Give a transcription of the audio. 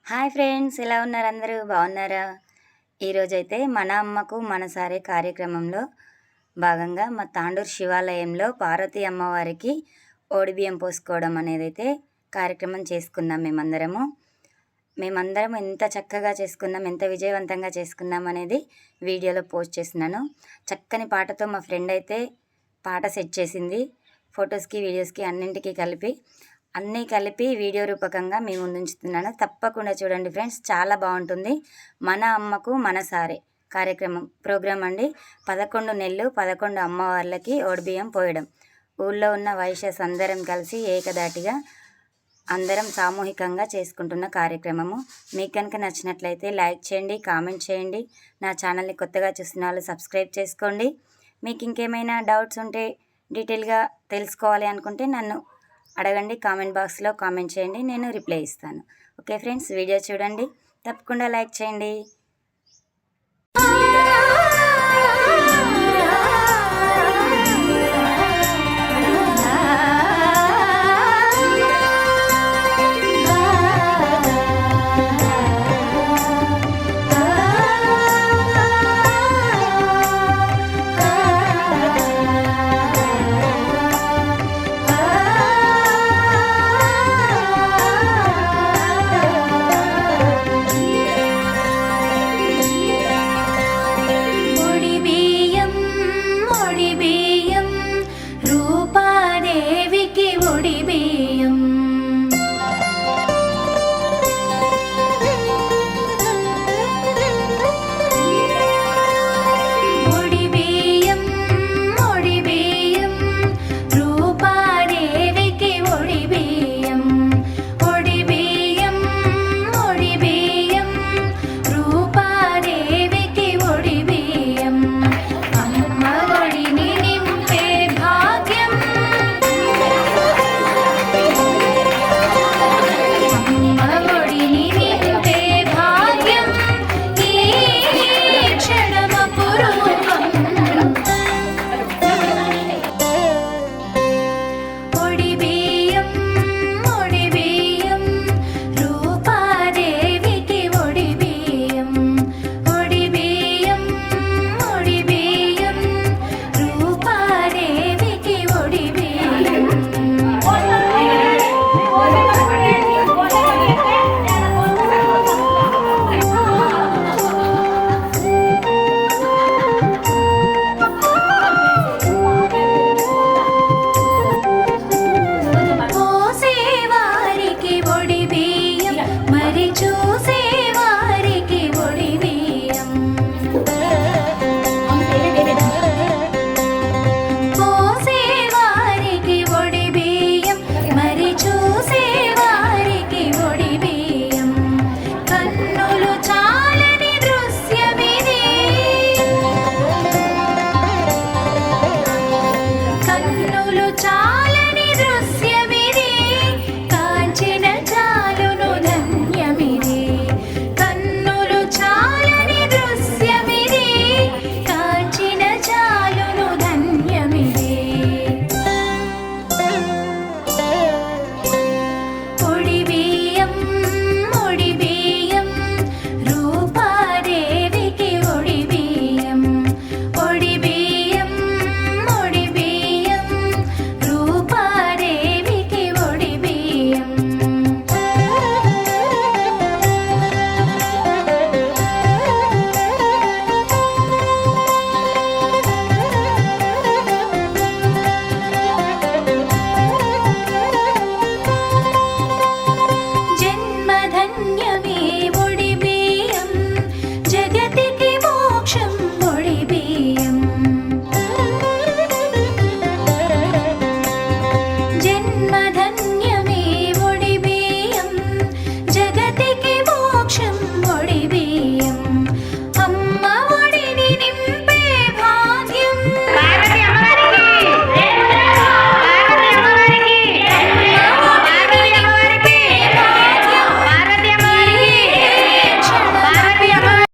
Hi friends, ఎలా ఉన్నారు? అందరూ బాగున్నారా? ఈరోజైతే మన అమ్మకు మనసారే కార్యక్రమంలో భాగంగా మా తాండూరు శివాలయంలో పార్వతీ అమ్మవారికి ఓడిబియ్యం పోసుకోవడం అనేదైతే కార్యక్రమం చేసుకున్నాం. మేమందరం ఎంత చక్కగా చేసుకున్నాం, ఎంత విజయవంతంగా చేసుకున్నాం అనేది వీడియోలో పోస్ట్ చేస్తున్నాను. చక్కని పాటతో మా ఫ్రెండ్ అయితే పాట సెట్ చేసింది. ఫొటోస్కి, వీడియోస్కి అన్నింటికి కలిపి వీడియో రూపకంగా మీ ముందు ఉంచుతున్నాను. తప్పకుండా చూడండి ఫ్రెండ్స్, చాలా బాగుంటుంది. మన అమ్మకు మనసారే ప్రోగ్రాం అండి. 11 నెలలు 11 అమ్మవార్లకి ఓడిబియ్యం పోయడం. ఊళ్ళో ఉన్న వైశ్యస్ అందరం కలిసి ఏకదాటిగా అందరం సామూహికంగా చేసుకుంటున్న కార్యక్రమము. మీకు కనుక నచ్చినట్లయితే లైక్ చేయండి, కామెంట్ చేయండి. నా ఛానల్ని కొత్తగా చూస్తున్న వాళ్ళు సబ్స్క్రైబ్ చేసుకోండి. మీకు ఇంకేమైనా డౌట్స్ ఉంటే డీటెయిల్గా తెలుసుకోవాలి అనుకుంటే నన్ను అడగండి, కామెంట్ బాక్స్లో కామెంట్ చేయండి, నేను రిప్లై ఇస్తాను. ఓకే ఫ్రెండ్స్, వీడియో చూడండి, తప్పకుండా లైక్ చేయండి.